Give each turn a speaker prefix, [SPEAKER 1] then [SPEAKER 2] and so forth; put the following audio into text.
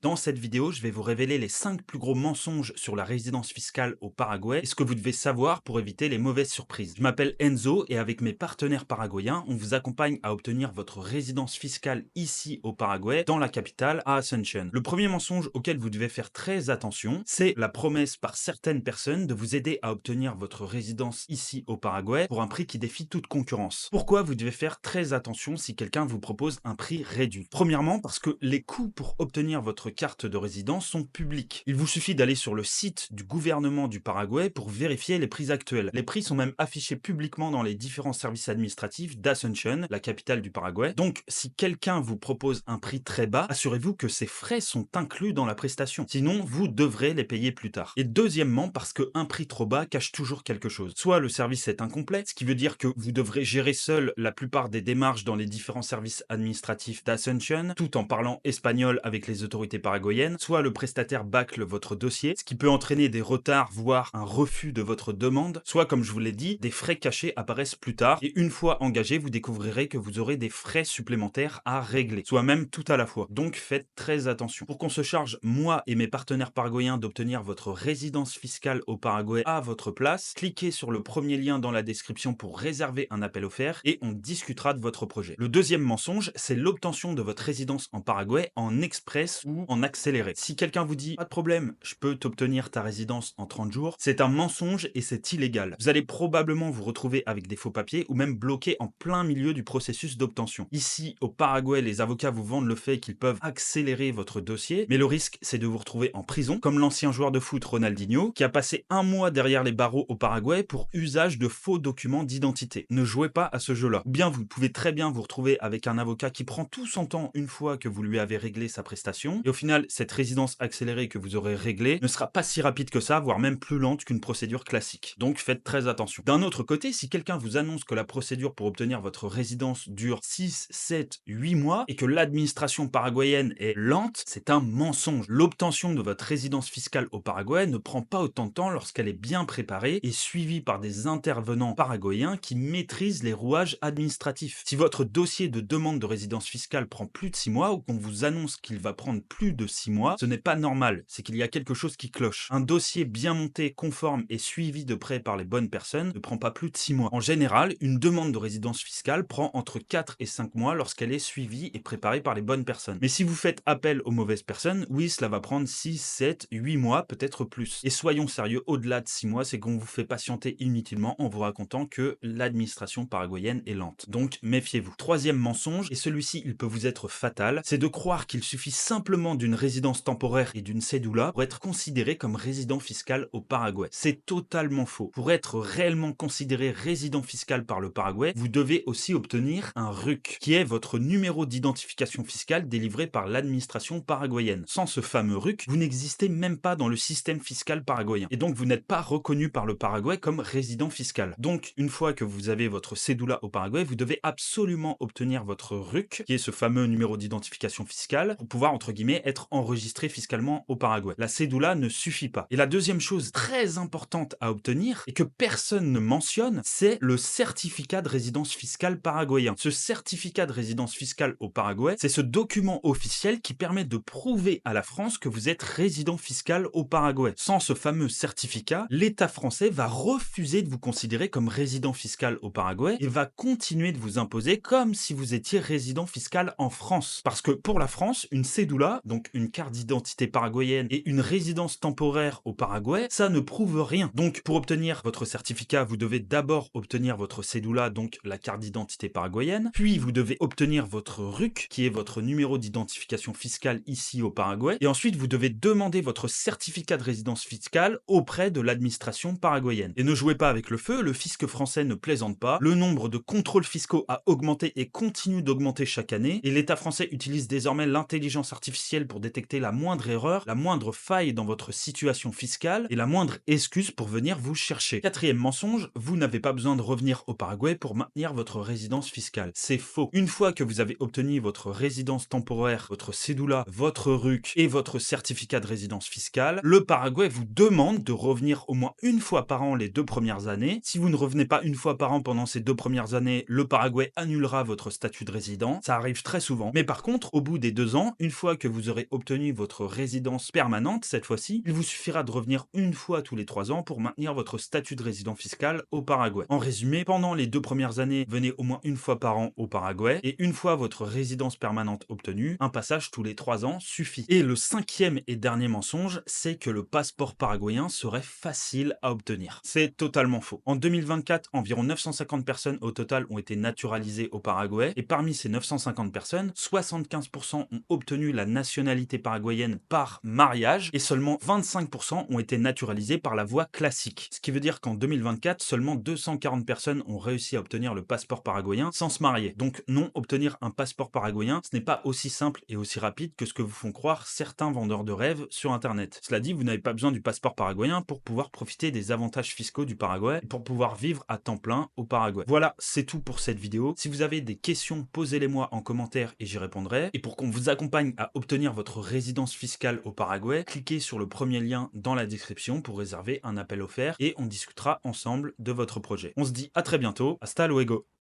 [SPEAKER 1] Dans cette vidéo, je vais vous révéler les 5 plus gros mensonges sur la résidence fiscale au Paraguay et ce que vous devez savoir pour éviter les mauvaises surprises. Je m'appelle Enzo et avec mes partenaires paraguayens, on vous accompagne à obtenir votre résidence fiscale ici au Paraguay, dans la capitale, à Asunción. Le premier mensonge auquel vous devez faire très attention, c'est la promesse par certaines personnes de vous aider à obtenir votre résidence ici au Paraguay pour un prix qui défie toute concurrence. Pourquoi vous devez faire très attention si quelqu'un vous propose un prix réduit? Premièrement, parce que les coûts pour obtenir votre carte de résidence sont publics. Il vous suffit d'aller sur le site du gouvernement du Paraguay pour vérifier les prix actuels. Les prix sont même affichés publiquement dans les différents services administratifs d'Asunción, la capitale du Paraguay. Donc, si quelqu'un vous propose un prix très bas, assurez-vous que ces frais sont inclus dans la prestation. Sinon, vous devrez les payer plus tard. Et deuxièmement, parce qu'un prix trop bas cache toujours quelque chose. Soit le service est incomplet, ce qui veut dire que vous devrez gérer seul la plupart des démarches dans les différents services administratifs d'Asunción, tout en parlant espagnol avec les autorités paraguayennes, soit le prestataire bâcle votre dossier, ce qui peut entraîner des retards, voire un refus de votre demande, soit, comme je vous l'ai dit, des frais cachés apparaissent plus tard, et une fois engagé, vous découvrirez que vous aurez des frais supplémentaires à régler, soit même tout à la fois. Donc faites très attention. Pour qu'on se charge, moi et mes partenaires paraguayens, d'obtenir votre résidence fiscale au Paraguay à votre place, cliquez sur le premier lien dans la description pour réserver un appel offert, et on discutera de votre projet. Le deuxième mensonge, c'est l'obtention de votre résidence en Paraguay en express ou en accéléré. Si quelqu'un vous dit « pas de problème, je peux t'obtenir ta résidence en 30 jours », c'est un mensonge et c'est illégal. Vous allez probablement vous retrouver avec des faux papiers ou même bloqué en plein milieu du processus d'obtention. Ici, au Paraguay, les avocats vous vendent le fait qu'ils peuvent accélérer votre dossier, mais le risque, c'est de vous retrouver en prison, comme l'ancien joueur de foot Ronaldinho, qui a passé un mois derrière les barreaux au Paraguay pour usage de faux documents d'identité. Ne jouez pas à ce jeu-là. Ou bien vous pouvez très bien vous retrouver avec un avocat qui prend tout son temps une fois que vous lui avez réglé sa prestation, et au final, cette résidence accélérée que vous aurez réglée ne sera pas si rapide que ça, voire même plus lente qu'une procédure classique. Donc faites très attention. D'un autre côté, si quelqu'un vous annonce que la procédure pour obtenir votre résidence dure 6, 7, 8 mois et que l'administration paraguayenne est lente, c'est un mensonge. L'obtention de votre résidence fiscale au Paraguay ne prend pas autant de temps lorsqu'elle est bien préparée et suivie par des intervenants paraguayens qui maîtrisent les rouages administratifs. Si votre dossier de demande de résidence fiscale prend plus de 6 mois ou qu'on vous annonce qu'il va prendre plus de 6 mois, ce n'est pas normal, c'est qu'il y a quelque chose qui cloche. Un dossier bien monté, conforme et suivi de près par les bonnes personnes ne prend pas plus de 6 mois. En général, une demande de résidence fiscale prend entre 4 et 5 mois lorsqu'elle est suivie et préparée par les bonnes personnes. Mais si vous faites appel aux mauvaises personnes, oui, cela va prendre 6, 7, 8 mois, peut-être plus. Et soyons sérieux, au-delà de 6 mois, c'est qu'on vous fait patienter inutilement en vous racontant que l'administration paraguayenne est lente. Donc méfiez-vous. Troisième mensonge, et celui-ci il peut vous être fatal, c'est de croire qu'il suffit simplement d'une résidence temporaire et d'une cédula pour être considéré comme résident fiscal au Paraguay. C'est totalement faux. Pour être réellement considéré résident fiscal par le Paraguay, vous devez aussi obtenir un RUC, qui est votre numéro d'identification fiscale délivré par l'administration paraguayenne. Sans ce fameux RUC, vous n'existez même pas dans le système fiscal paraguayen. Et donc vous n'êtes pas reconnu par le Paraguay comme résident fiscal. Donc une fois que vous avez votre cédula au Paraguay, vous devez absolument obtenir votre RUC, qui est ce fameux numéro d'identification fiscale, pour pouvoir, entre guillemets, être enregistré fiscalement au Paraguay. La cédula ne suffit pas. Et la deuxième chose très importante à obtenir, et que personne ne mentionne, c'est le certificat de résidence fiscale paraguayen. Ce certificat de résidence fiscale au Paraguay, c'est ce document officiel qui permet de prouver à la France que vous êtes résident fiscal au Paraguay. Sans ce fameux certificat, l'État français va refuser de vous considérer comme résident fiscal au Paraguay et va continuer de vous imposer comme si vous étiez résident fiscal en France. Parce que pour la France, une cédula, donc une carte d'identité paraguayenne et une résidence temporaire au Paraguay, ça ne prouve rien. Donc pour obtenir votre certificat, vous devez d'abord obtenir votre cédula, donc la carte d'identité paraguayenne, puis vous devez obtenir votre RUC, qui est votre numéro d'identification fiscale ici au Paraguay, et ensuite vous devez demander votre certificat de résidence fiscale auprès de l'administration paraguayenne. Et ne jouez pas avec le feu, le fisc français ne plaisante pas, le nombre de contrôles fiscaux a augmenté et continue d'augmenter chaque année, et l'État français utilise désormais l'intelligence artificielle pour détecter la moindre erreur, la moindre faille dans votre situation fiscale et la moindre excuse pour venir vous chercher. Quatrième mensonge, vous n'avez pas besoin de revenir au Paraguay pour maintenir votre résidence fiscale. C'est faux. Une fois que vous avez obtenu votre résidence temporaire, votre cédula, votre RUC et votre certificat de résidence fiscale, le Paraguay vous demande de revenir au moins une fois par an les 2 premières années. Si vous ne revenez pas une fois par an pendant ces 2 premières années, le Paraguay annulera votre statut de résident. Ça arrive très souvent. Mais par contre, au bout des 2 ans, une fois que vous vous aurez obtenu votre résidence permanente cette fois-ci, il vous suffira de revenir une fois tous les 3 ans pour maintenir votre statut de résident fiscal au Paraguay. En résumé, pendant les 2 premières années, venez au moins une fois par an au Paraguay et une fois votre résidence permanente obtenue, un passage tous les 3 ans suffit. Et le cinquième et dernier mensonge, c'est que le passeport paraguayen serait facile à obtenir. C'est totalement faux. En 2024, environ 950 personnes au total ont été naturalisées au Paraguay et parmi ces 950 personnes, 75% ont obtenu la nationalité paraguayenne par mariage et seulement 25% ont été naturalisés par la voie classique. Ce qui veut dire qu'en 2024, seulement 240 personnes ont réussi à obtenir le passeport paraguayen sans se marier. Donc non, obtenir un passeport paraguayen, ce n'est pas aussi simple et aussi rapide que ce que vous font croire certains vendeurs de rêves sur internet. Cela dit, vous n'avez pas besoin du passeport paraguayen pour pouvoir profiter des avantages fiscaux du Paraguay et pour pouvoir vivre à temps plein au Paraguay. Voilà, c'est tout pour cette vidéo. Si vous avez des questions, posez-les-moi en commentaire et j'y répondrai. Et pour qu'on vous accompagne à obtenir votre résidence fiscale au Paraguay, cliquez sur le premier lien dans la description pour réserver un appel offert et on discutera ensemble de votre projet. On se dit à très bientôt. Hasta luego.